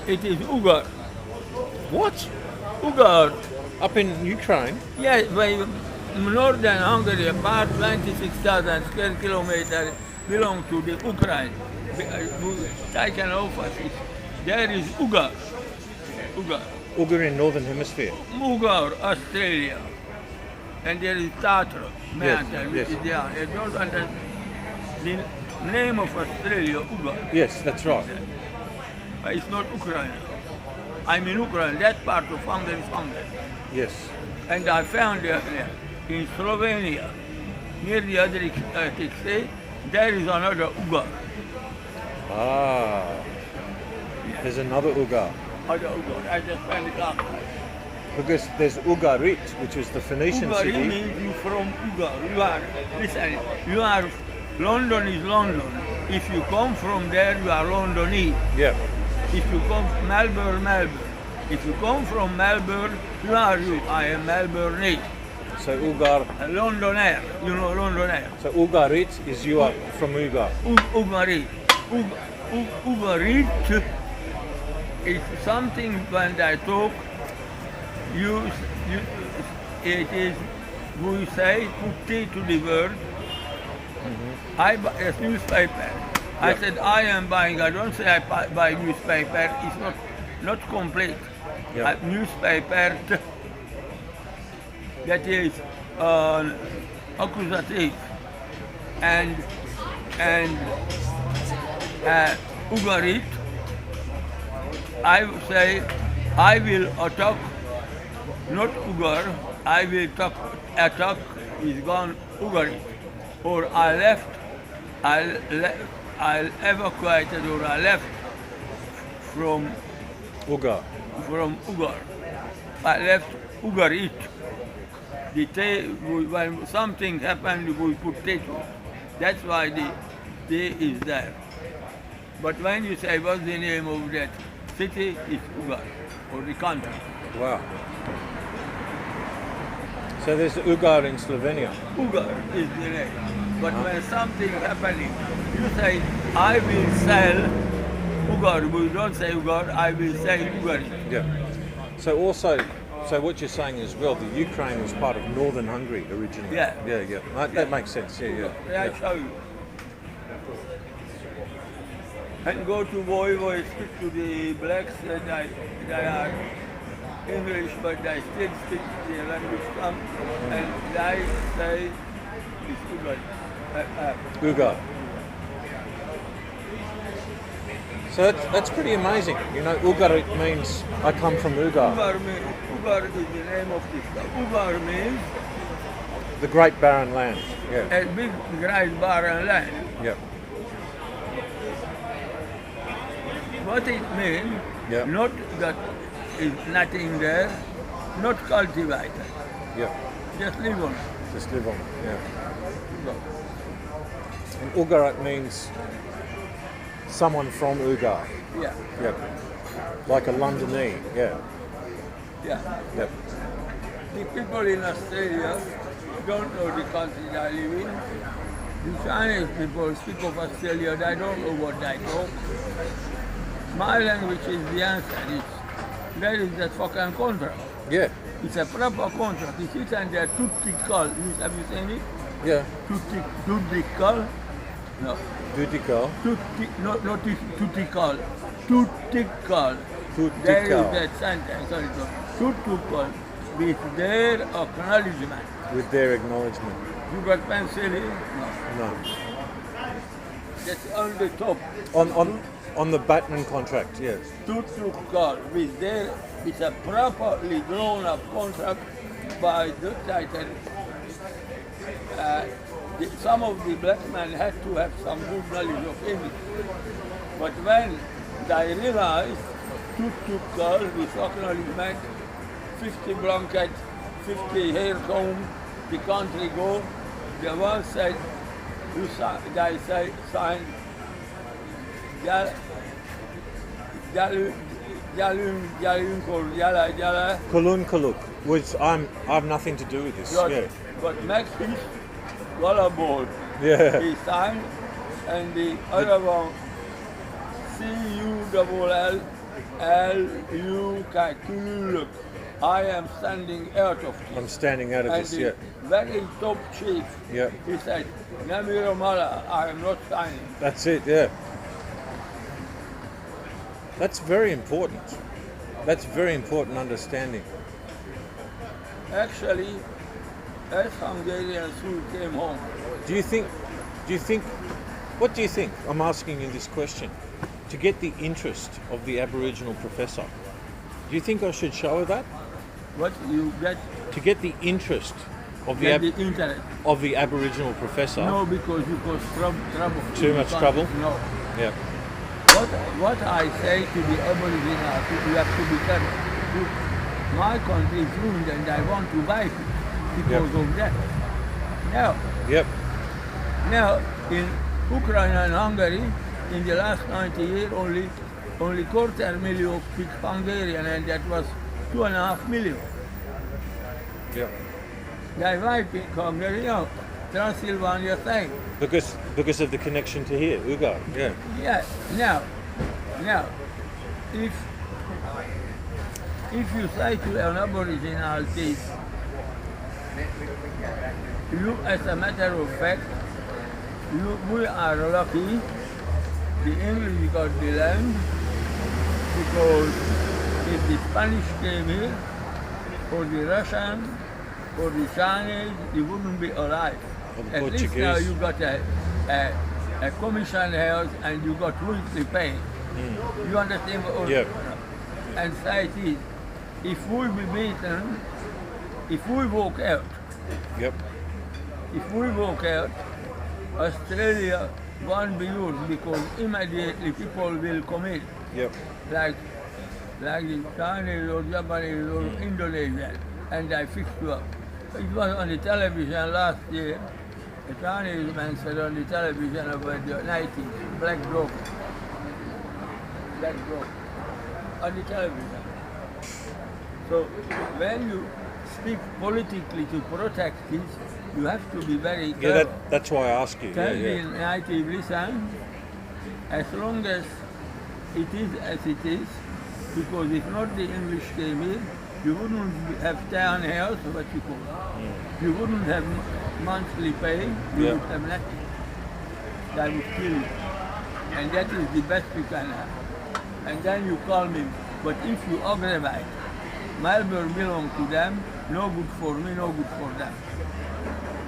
It is Ugar. What? Ugar. Up in Ukraine? Yes, by northern Hungary, about 26,000 square kilometers belong to the Ukraine. Taken over. There is Ugar. Ugar. Ugar in Northern Hemisphere. Ugar, Australia. And there is Tatra mountain, which yes. is there. I don't understand the name of Australia, Ugar. Yes, that's right. But it's not Ukraine. I'm in Ukraine, that part of Hungary is Hungary. Yes. And I found in Slovenia, near the Adriatic Sea, there is another Ugar. Ah. There's another Ugar. Other Ugar. I just found it last night. Because there's Ugarit, which was the Phoenician Ugar city. means you from Ugar. You are, listen, you are, London is London. If you come from there, you are Londonese. Yeah. If you come from Melbourne, Melbourne. If you come from Melbourne, you are you. I am Melbourne. So Ugar. A Londoner, you know Londoner. So Ugarit is you are from Ugar. Ugarit. Ugarit is something when I talk, it is, we say, put T to the word. I buy a newspaper. I said, I am buying, I don't say I buy newspaper, it's not complete. Yeah. A newspaper that is accusative and Ugarit, I say, I will attack, not Ugar, I will attack is gone Ugarit. Or I evacuated or I left from Ugar. Ugar. I left Ugarit. When something happened, we put T to it. That's why the T is there. But when you say what's the name of that city, it's Ugar, or the country. Wow. So there's Ugar in Slovenia. Ugar is the name. But when something happening, you say, I will sell Ugar. We don't say Ugar, I will sell Ugarit. Yeah. So also, so what you're saying as well, the Ukraine was part of northern Hungary originally. Yeah. Yeah. That makes sense. Yeah. I show you. And go to Voivod, speak to the blacks, and they are English, but they still speak the language some, and they say it's Ugar. Ugar. So that's pretty amazing. You know, Ugarit means I come from Ugar. Ugar is the name of this stuff. Ugar means The Great Barren Land. Yeah. a big, great barren land. Yeah. What it means, Yeah. not that is nothing there, not cultivated, Yeah. just live on it. Just live on. Yeah. Ugar. And Ugarit means someone from Ugar. Yeah, Yeah. Like a Londonese. Yeah. yeah. Yeah. The people in Australia don't know the country they live in. The Chinese people speak of Australia, they don't know what they talk. My language is the answer. There is that fucking contract. Yeah. It's a proper contract. It's written there, tutical. Have you seen it? Yeah. Tutical? No. Dutikal. Not tutical. Tutical. There is that sentence. Sorry, tutical. With their acknowledgement. With their acknowledgement. You got pencil here? No. No. That's on the top. On the Batman contract, yes. Tutical. With their, it's a properly drawn up contract by the title. Some of the black men had to have some good knowledge of English. But when they realized tutical with acknowledgement, 50 blanket, 50 hair comb, the country go, the one said, they say, sign, Kulun Kuluk, which I have nothing to do with this. Yeah. But next is Wallaball. Yeah. He signed, and the other one, CULL, L-U-K, look. I am standing out of this. I'm standing out of And this, the yeah. very top chief, Yeah. he said, Namiro Mala, I am not signing. That's it, yeah. That's very important. That's very important understanding. Actually, as Hungarians who came home, Do you think, what do you think? I'm asking you this question. To get the interest of the Aboriginal professor, do you think I should show her that? what you get, To get the interest of the, get the internet. of the Aboriginal professor? No, because you cause trouble. Too much trouble? No. Yeah. What I say to the Aboriginals, you have to be careful. Look, my country is ruined and I want to buy it because of that. Yep. Now, in Ukraine and Hungary, in the last 90 years, only 250,000 speak Hungarian, and that was 2.5 million. Yep. They wipe in Hungary, Transylvania thing. Because of the connection to here, Ugar. Yeah. Yeah. Now, if you say to an Aboriginal this, you, as a matter of fact, we are lucky. The English got the land because if the Spanish came here, or the Russian, or the Chinese, they wouldn't be alive. Or At least now you got a commission house and you got weekly pay. You understand what? Yeah. And say it is, if we be beaten, if we walk out, Yep. Australia won't be used because immediately people will come in, Yep. like the Chinese or Japanese or Indonesian, and they fix you up. It was on the television last year. A Chinese man said on the television about the 90s, black bloc, on the television. So when you speak politically to protect this, you have to be very Yeah, careful. that's why I ask you. Tell Yeah, the native, listen, as long as it is as it is, because if not the English came here, you wouldn't have townhouse, what you call it. You wouldn't have monthly pay, you would have nothing. They would kill you. And that is the best you can have. And then you call me, but if you aggravate, Melbourne belongs to them, no good for me, no good for them.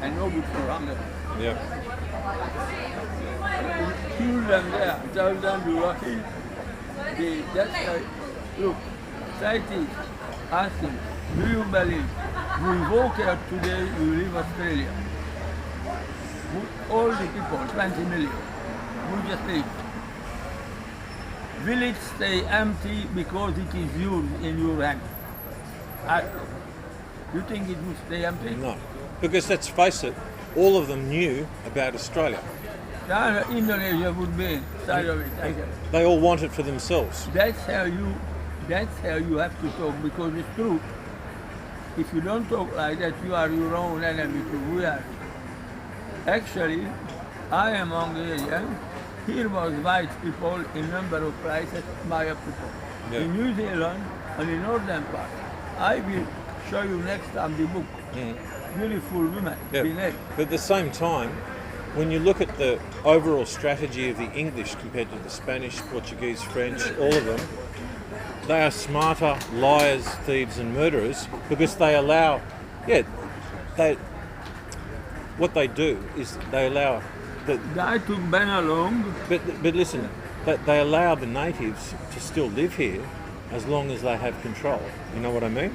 And no good for Hungary. Yeah. Kill them there, tell them you're lucky. That's why, look, say this, ask him, do you believe we walk out today, we leave Australia? All the people, 20 million, we just leave. Will it stay empty because it is yours in your hand? Ask him. You think it will stay empty? No. Because let's face it, all of them knew about Australia. China, Indonesia would be inside of it. They all want it for themselves. That's how you have to talk, because it's true. If you don't talk like that, you are your own enemy too. We are. Actually, I am Hungarian. Here was white people in number of places, Maya people. Yeah. In New Zealand, on the northern part. I will show you next time the book. Beautiful women. Yeah. But at the same time, when you look at the overall strategy of the English compared to the Spanish, Portuguese, French, all of them, they are smarter liars, thieves and murderers because they allow, what they do is they allow I took Ben along. But listen, they allow the natives to still live here as long as they have control. You know what I mean?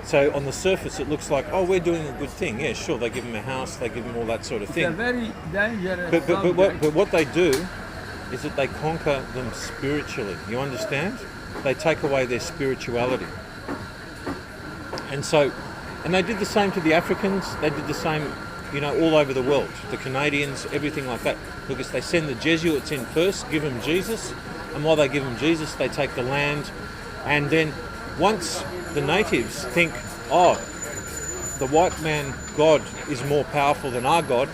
So on the surface it looks like, oh, we're doing a good thing. Yeah, sure, they give them a house, they give them all that sort of thing. It's a very dangerous But what they do is that they conquer them spiritually. You understand? They take away their spirituality. And they did the same to the Africans. They did the same, all over the world. The Canadians, everything like that. Because they send the Jesuits in first, give them Jesus, and while they give them Jesus, they take the land. And then once the natives think, oh, the white man God is more powerful than our God,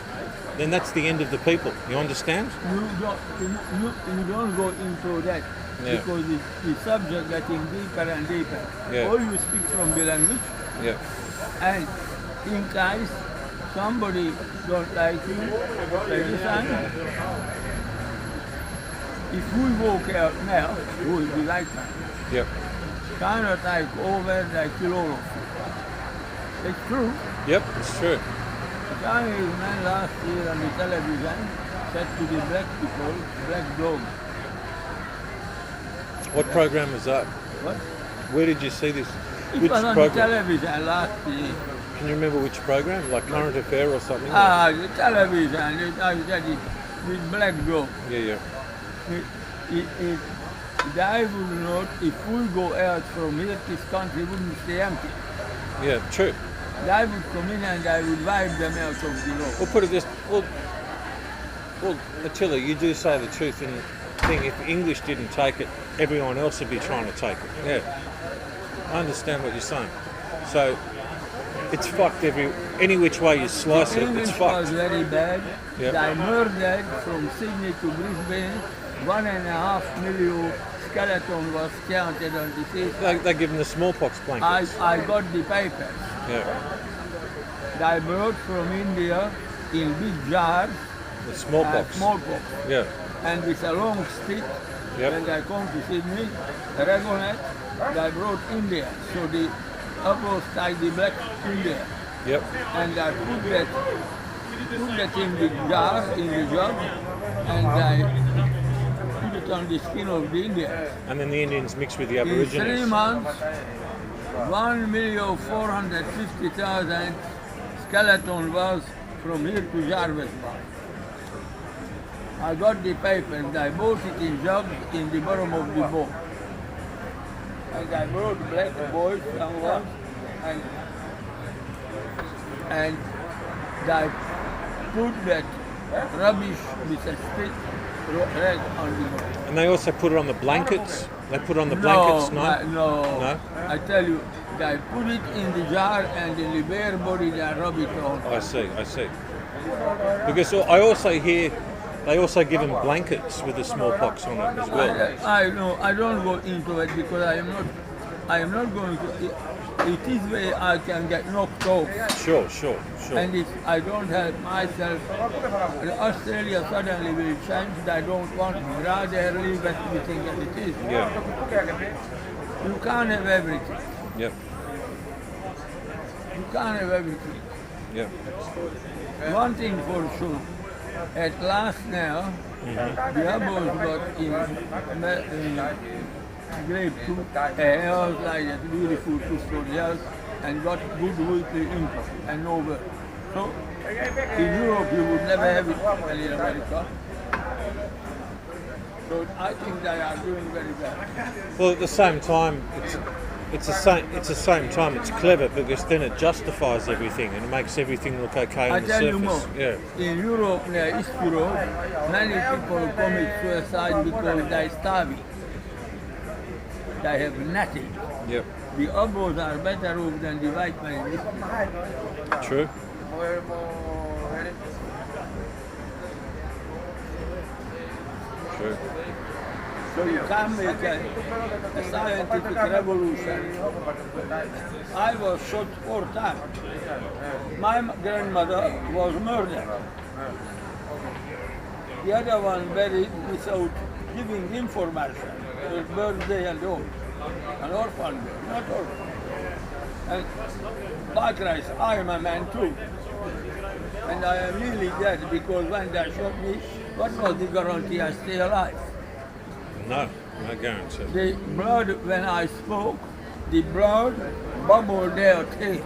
then that's the end of the people. You understand? You don't go into that. Yeah. because the subject getting deeper and deeper. Yeah. Or you speak from the language, Yeah. and in case somebody don't like you, like this time, if we walk out now, we will be like that. Yep. Cannot take over the kill all of you. It's true. Yep. It's true. A Chinese man last year on the television said to the black people, black dog. What program was that? What? Where did you see this? It Which was on program? the television last year. Can you remember which program? Like Current Affair or something? Ah, the television, I said it, with black dog. Yeah, yeah. They would not, if we go out from here, this country wouldn't stay empty. Yeah, true. They would come in and they would wipe them out of the road. We'll put it this. Well, Attila, you do say the truth in the thing. If English didn't take it, everyone else would be trying to take it. Yeah, I understand what you're saying. So it's fucked any which way you slice it. English It's was fucked. very bad. Yeah. They murdered from Sydney to Brisbane. 1.5 million skeleton was counted on the sea. They give them the smallpox blankets. I got the papers. Yeah, They brought from India in big jars the smallpox. smallpox. Yeah, And with a long stick, Yep. when they come to Sydney, Regonet, they brought India. So the uppers take the black India. yep, And I put that in the jar, in the jug, and I put it on the skin of the Indians. and then the Indians mix with the In 3 Aborigines. months, 1,450,000 skeleton was from here to Jarvis Bar. I got the papers, I bought it in jugs in the bottom of the boat. And I brought black boys, young ones, and I put that rubbish with a stick rag on the boat. And they also put it on the blankets. They put it on the blankets. No. No. I tell you, they put it in the jar and in the bare body they rub it on. I see. Because I also hear they also give them blankets with the smallpox on it as well. I know. I don't go into it because I am not going to. It is where I can get knocked off. Sure. And if I don't help myself, Australia suddenly will change. I don't want to rather leave everything as it is. Yeah. You can't have everything. Yep. You can't have everything. Yep. One thing for sure, at last now, the others got in great a house like a beautiful two-story house and got good weekly income and no work. So in Europe you would never have it in America. So I think they are doing very well. Well, at the same time, it's the same time it's clever because then it justifies everything and it makes everything look okay I on the tell surface. you more, Yeah. in Europe, near East Europe, many people commit suicide because they starving. They have nothing. Yep. The Abos are better off than the white man. True. True. So you can't make a scientific revolution. I was shot 4 times. My grandmother was murdered. The other one buried without giving information. Her birthday and all. An orphan girl, not orphan. And by Christ, I am a man too. And I am really dead because when they shot me, what was the guarantee I stay alive? No guarantee. The blood, when I spoke, the blood bubbled their teeth.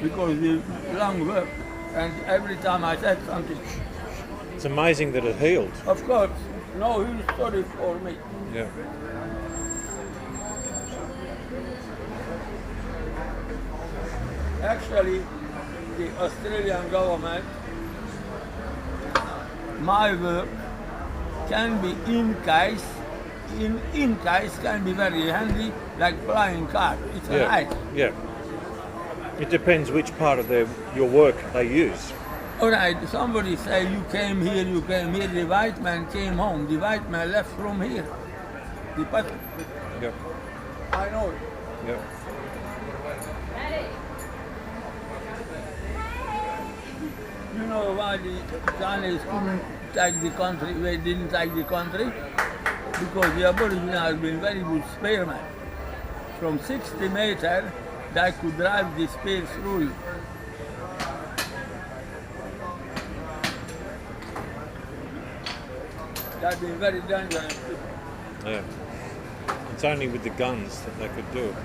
Because the lung worked, and every time I said something, It's amazing that it healed. of course, no, he sorry for me. Yeah. Actually, the Australian government, my work can be in case can be very handy, like flying car. It's a Yeah. right. Yeah. It depends which part of your work they use. All right, somebody say you came here, the white man came home, the white man left from here. Yep. I know it. Yep. You know why the Chinese couldn't take the country, they didn't take the country? Because the Aboriginals have been very good spearmen. From 60 meters, they could drive the spear through you. They've been very dangerous. Yeah. It's only with the guns that they could do it.